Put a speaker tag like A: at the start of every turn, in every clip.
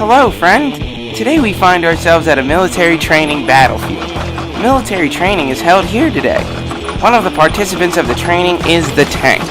A: Hello, friend. Today we find ourselves at a military training battlefield. Military training is held here today. One of the participants of the training is the tank.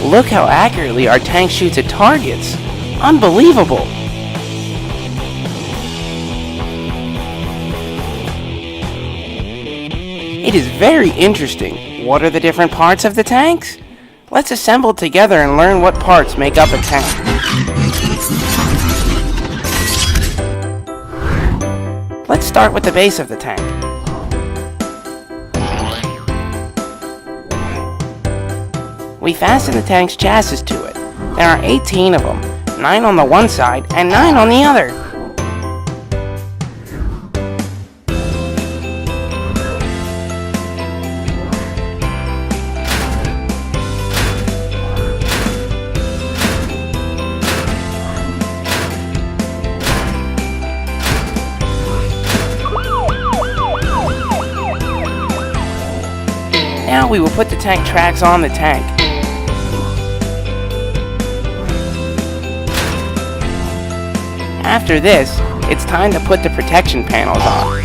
A: Look how accurately our tank shoots at targets. Unbelievable! It is very interesting. What are the different parts of the tanks? Let's assemble together and learn what parts make up a tank. Let's start with the base of the tank. We fasten the tank's chassis to it. There are 18 of them, 9 on the one side and 9 on the other. Now we will put the tank tracks on the tank. After this, it's time to put the protection panels on.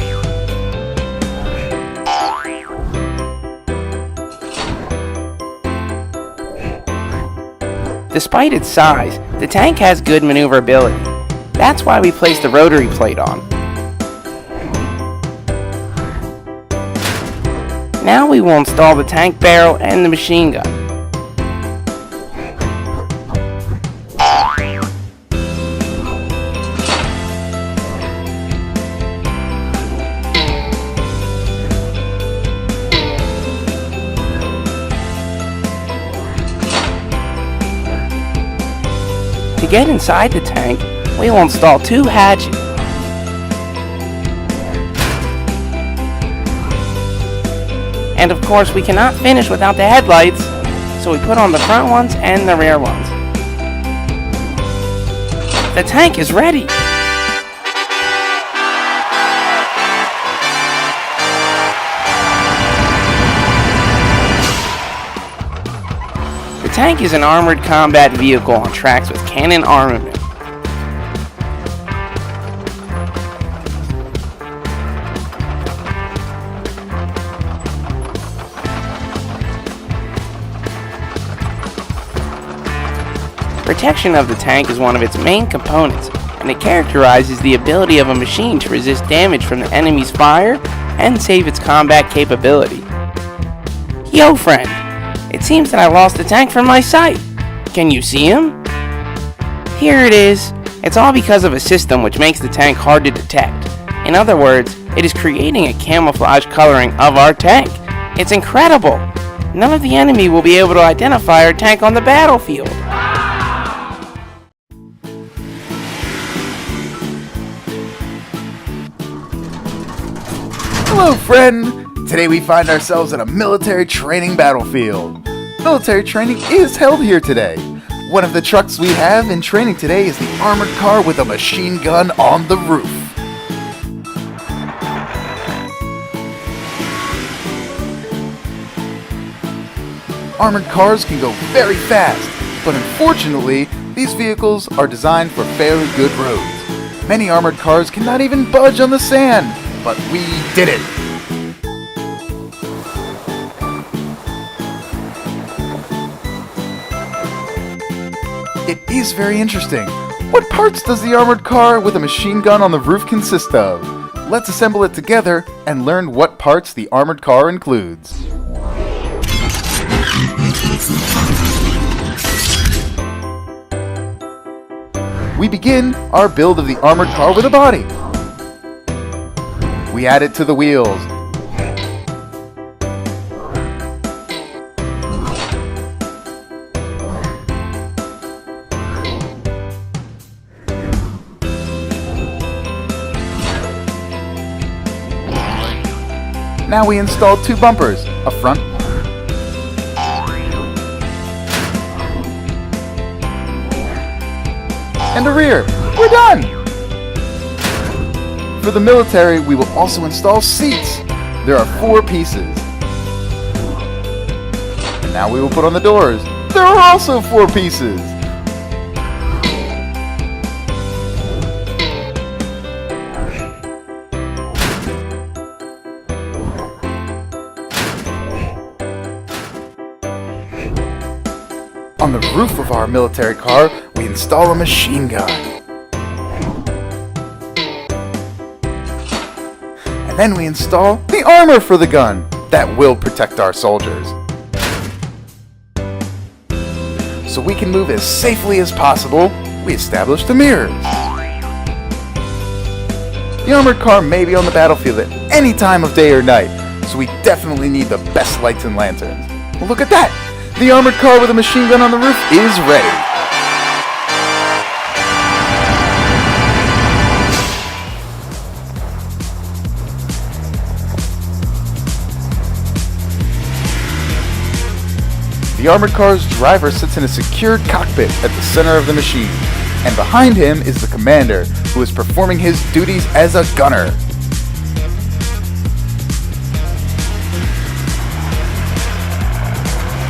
A: Despite its size, the tank has good maneuverability. That's why we placed the rotary plate on. Now we will install the tank barrel and the machine gun. To get inside the tank, we will install 2 hatches. And of course, we cannot finish without the headlights, so we put on the front ones and the rear ones. The tank is ready! The tank is an armored combat vehicle on tracks with cannon armament. Protection of the tank is one of its main components, and it characterizes the ability of a machine to resist damage from the enemy's fire and save its combat capability. Yo, friend! It seems that I lost the tank from my sight. Can you see him? Here it is. It's all because of a system which makes the tank hard to detect. In other words, it is creating a camouflage coloring of our tank. It's incredible. None of the enemy will be able to identify our tank on the battlefield.
B: Hello, friend! Today we find ourselves at a military training battlefield. Military training is held here today. One of the trucks we have in training today is the armored car with a machine gun on the roof. Armored cars can go very fast, but unfortunately, these vehicles are designed for fairly good roads. Many armored cars cannot even budge on the sand, but we did it! It is very interesting. What parts does the armored car with a machine gun on the roof consist of? Let's assemble it together and learn what parts the armored car includes. We begin our build of the armored car with a body. We add it to the wheels. Now we install two bumpers, a front and a rear. We're done! For the military, we will also install seats. There are 4 pieces. And now we will put on the doors. There are also 4 pieces. On the roof of our military car, we install a machine gun. And then we install the armor for the gun that will protect our soldiers. So we can move as safely as possible, we establish the mirrors. The armored car may be on the battlefield at any time of day or night, so we definitely need the best lights and lanterns. Well, look at that! The armored car with a machine gun on the roof is ready. The armored car's driver sits in a secured cockpit at the center of the machine, and behind him is the commander, who is performing his duties as a gunner.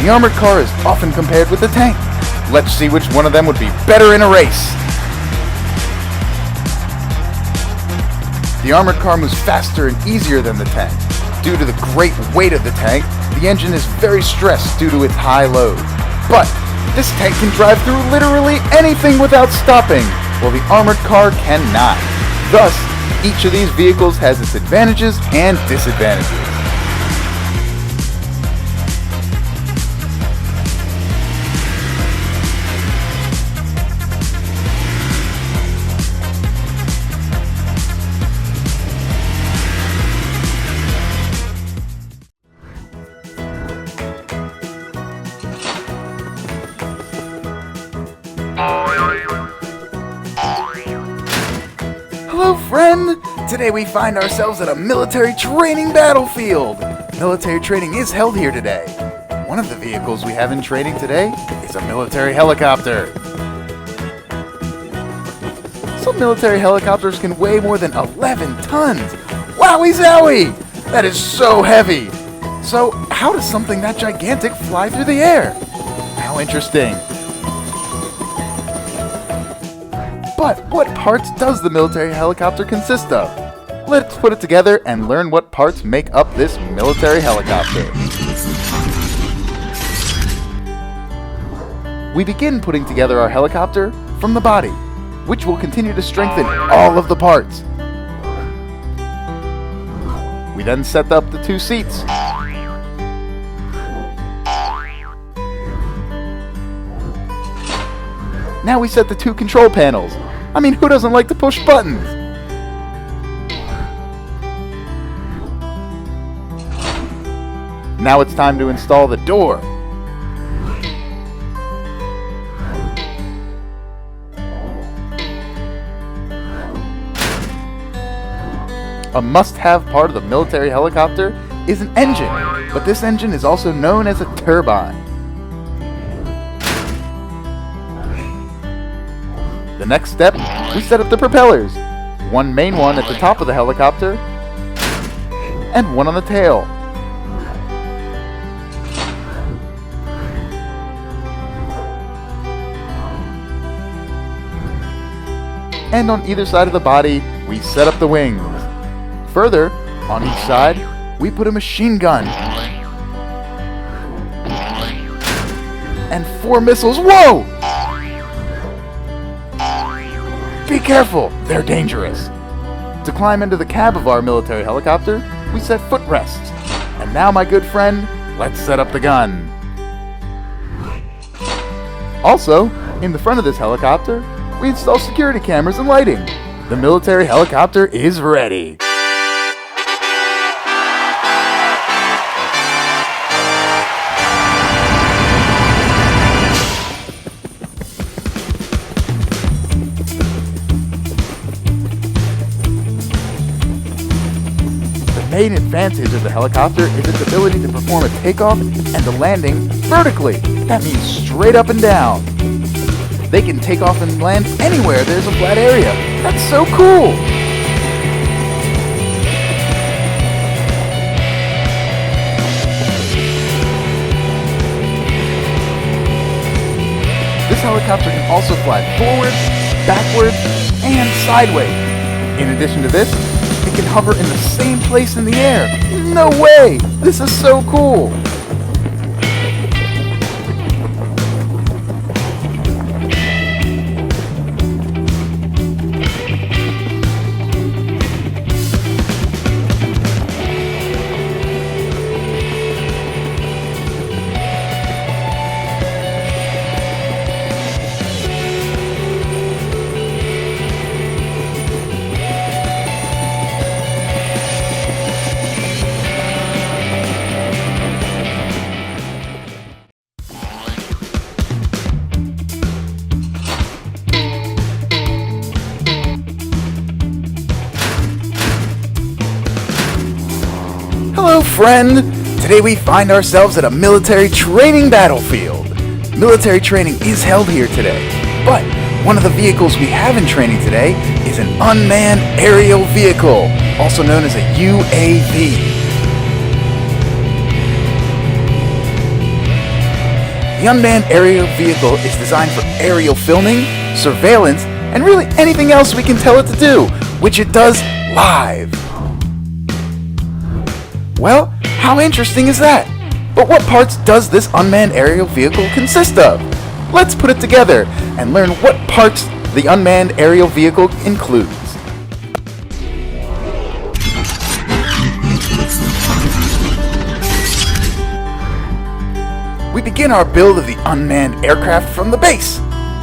B: The armored car is often compared with a tank. Let's see which one of them would be better in a race. The armored car moves faster and easier than the tank. Due to the great weight of the tank, the engine is very stressed due to its high load. But this tank can drive through literally anything without stopping, while the armored car cannot. Thus, each of these vehicles has its advantages and disadvantages. Hello, friend! Today we find ourselves at a military training battlefield. Military training is held here today. One of the vehicles we have in training today is a military helicopter. Some military helicopters can weigh more than 11 tons. Wowie zowie! That is so heavy! So, how does something that gigantic fly through the air? How interesting. But what parts does the military helicopter consist of? Let's put it together and learn what parts make up this military helicopter. We begin putting together our helicopter from the body, which will continue to strengthen all of the parts. We then set up the 2 seats. Now we set the 2 control panels. I mean, who doesn't like to push buttons? Now it's time to install the door. A must-have part of the military helicopter is an engine, but this engine is also known as a turbine. The next step, we set up the propellers. One main one at the top of the helicopter, and one on the tail. And on either side of the body, we set up the wings. Further, on each side, we put a machine gun. And 4 missiles. Whoa! Be careful, they're dangerous. To climb into the cab of our military helicopter, we set footrests. And now, my good friend, let's set up the gun. Also, in the front of this helicopter, we install security cameras and lighting. The military helicopter is ready. The main advantage of the helicopter is its ability to perform a takeoff and a landing vertically. That means straight up and down. They can take off and land anywhere there's a flat area. That's so cool! This helicopter can also fly forwards, backwards, and sideways. In addition to this, it can hover in the same place in the air. No way! This is so cool! Hello, friend! Today we find ourselves at a military training battlefield. Military training is held here today, but one of the vehicles we have in training today is an unmanned aerial vehicle, also known as a UAV. The unmanned aerial vehicle is designed for aerial filming, surveillance, and really anything else we can tell it to do, which it does live. Well, how interesting is that? But what parts does this unmanned aerial vehicle consist of? Let's put it together and learn what parts the unmanned aerial vehicle includes. We begin our build of the unmanned aircraft from the base,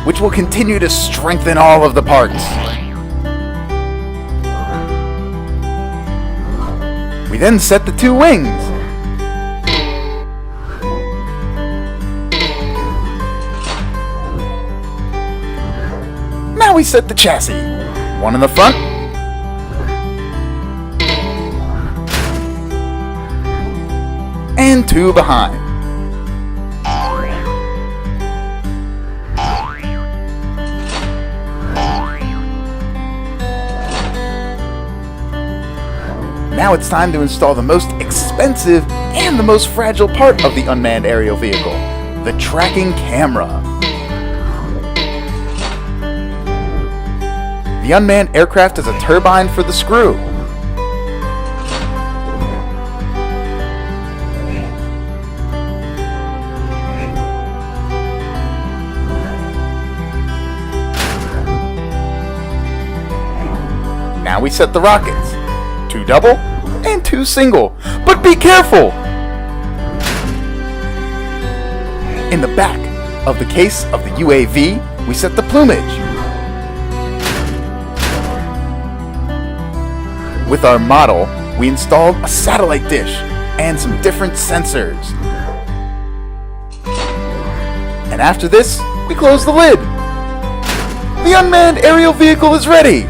B: which will continue to strengthen all of the parts. We then set the two wings. Now we set the chassis. One in the front. And two behind. Now it's time to install the most expensive and the most fragile part of the unmanned aerial vehicle, the tracking camera. The unmanned aircraft has a turbine for the screw. Now we set the rockets. Two double and two single. But be careful! In the back of the case of the UAV, we set the plumage. With our model, we installed a satellite dish and some different sensors. And after this, we close the lid. The unmanned aerial vehicle is ready!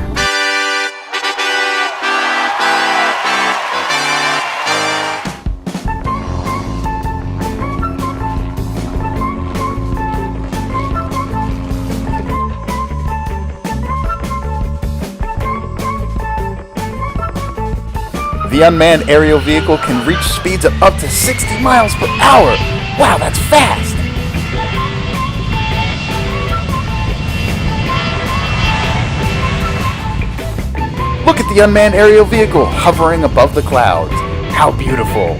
B: The unmanned aerial vehicle can reach speeds of up to 60 miles per hour. Wow, that's fast! Look at the unmanned aerial vehicle hovering above the clouds. How beautiful!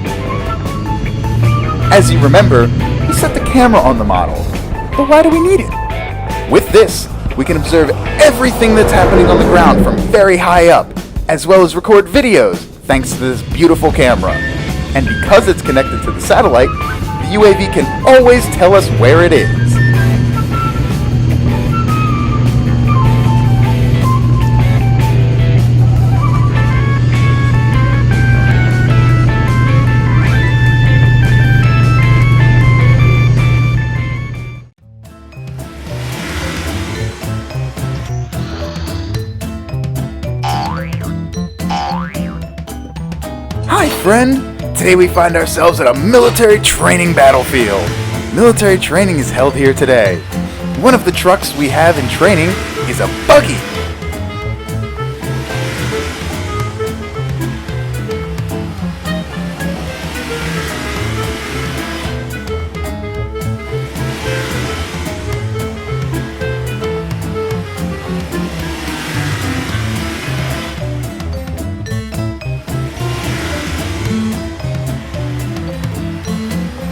B: As you remember, we set the camera on the model. But why do we need it? With this, we can observe everything that's happening on the ground from very high up, as well as record videos thanks to this beautiful camera. And because it's connected to the satellite, the UAV can always tell us where it is. friend! Today we find ourselves at a military training battlefield. Military training is held here today. One of the trucks we have in training is a buggy.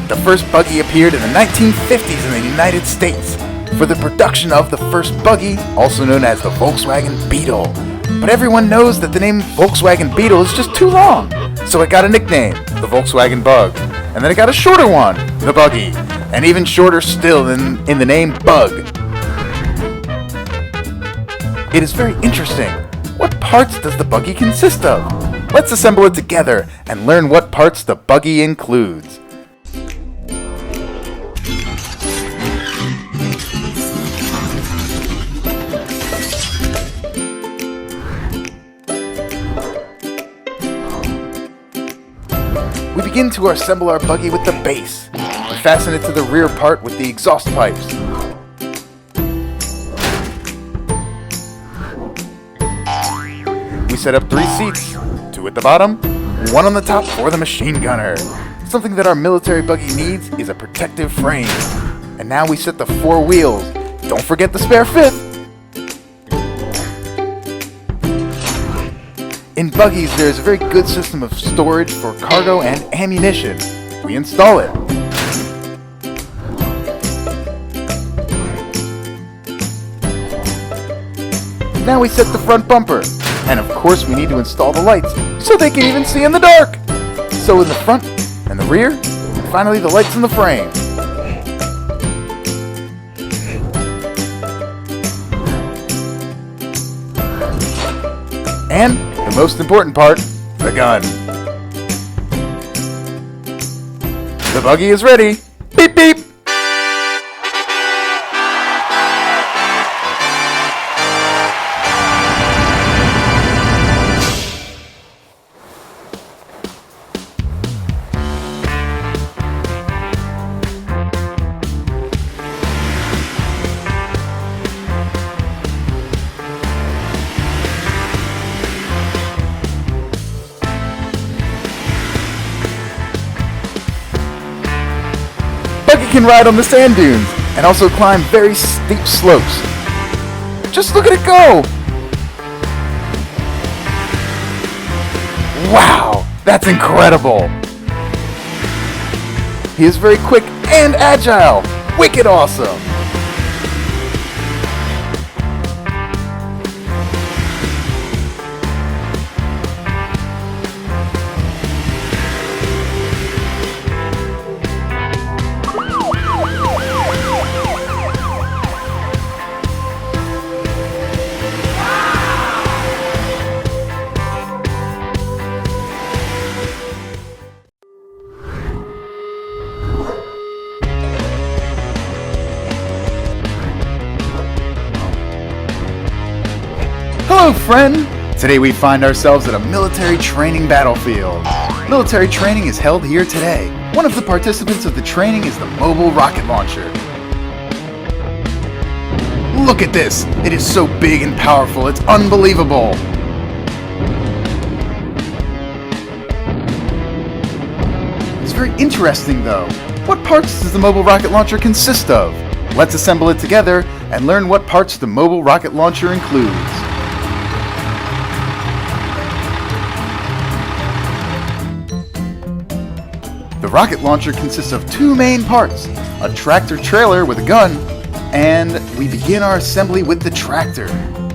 B: The first buggy appeared in the 1950s in the United States for the production of the first buggy, also known as the Volkswagen Beetle. But everyone knows that the name Volkswagen Beetle is just too long, so it got a nickname, the Volkswagen Bug. And then it got a shorter one, the Buggy, and even shorter still in the name Bug. It is very interesting. What parts does the buggy consist of? Let's assemble it together and learn what parts the buggy includes. We begin to assemble our buggy with the base. We fasten it to the rear part with the exhaust pipes. We set up 3 seats, 2 at the bottom, 1 on the top for the machine gunner. Something that our military buggy needs is a protective frame. And now we set the 4 wheels. Don't forget the spare 5th. In buggies, there is a very good system of storage for cargo and ammunition. We install it. Now we set the front bumper. And of course we need to install the lights so they can even see in the dark. So in the front and the rear, and finally the lights in the frame. And the most important part, the gun. The buggy is ready. Beep beep! Buggy can ride on the sand dunes and also climb very steep slopes. Just look at it go! Wow, that's incredible! He is very quick and agile. Wicked awesome! Hello, friend! Today we find ourselves at a military training battlefield. Military training is held here today. One of the participants of the training is the mobile rocket launcher. Look at this! It is so big and powerful, it's unbelievable! It's very interesting though. What parts does the mobile rocket launcher consist of? Let's assemble it together and learn what parts the mobile rocket launcher includes. The rocket launcher consists of 2 main parts, a tractor trailer with a gun, and we begin our assembly with the tractor.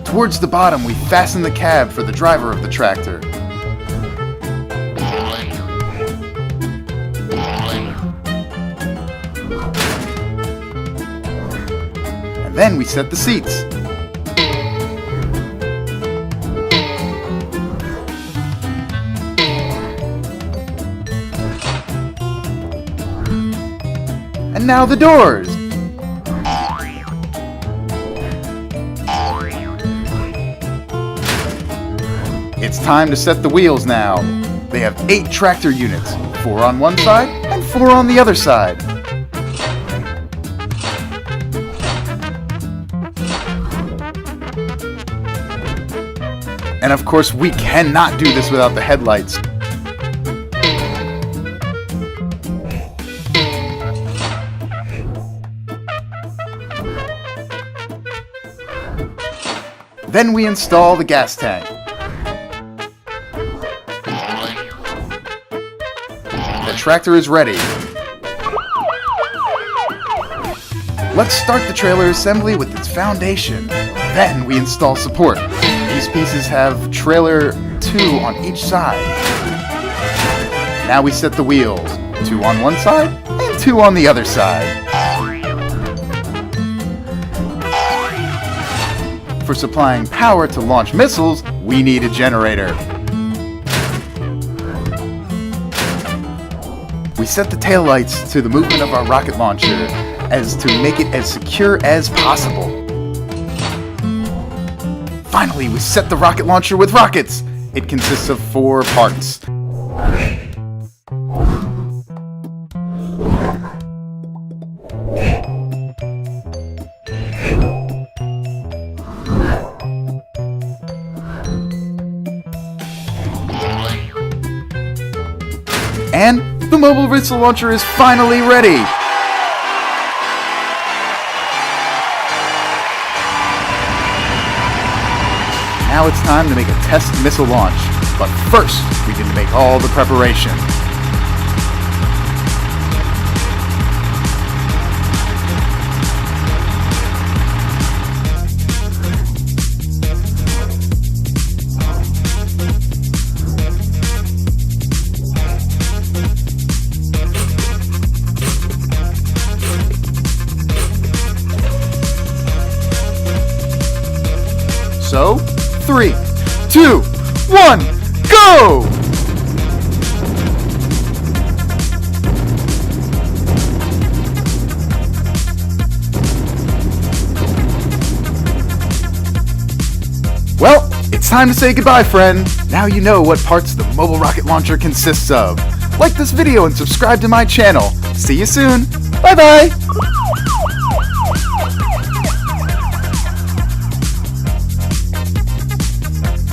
B: Towards the bottom, we fasten the cab for the driver of the tractor. And then we set the seats. And now the doors! It's time to set the wheels now. They have 8 tractor units, 4 on one side and 4 on the other side. And of course, we cannot do this without the headlights. Then we install the gas tank. The tractor is ready. Let's start the trailer assembly with its foundation. Then we install support. These pieces have trailer 2 on each side. Now we set the wheels, 2 on one side and 2 on the other side. For supplying power to launch missiles, we need a generator. We set the taillights to the movement of our rocket launcher as to make it as secure as possible. Finally, we set the rocket launcher with rockets. It consists of 4 parts. And the mobile missile launcher is finally ready! Now it's time to make a test missile launch. But first, we need to make all the preparation. So, 3, 2, 1, go! Well, it's time to say goodbye, friend. Now you know what parts the mobile rocket launcher consists of. Like this video and subscribe to my channel. See you soon. Bye-bye.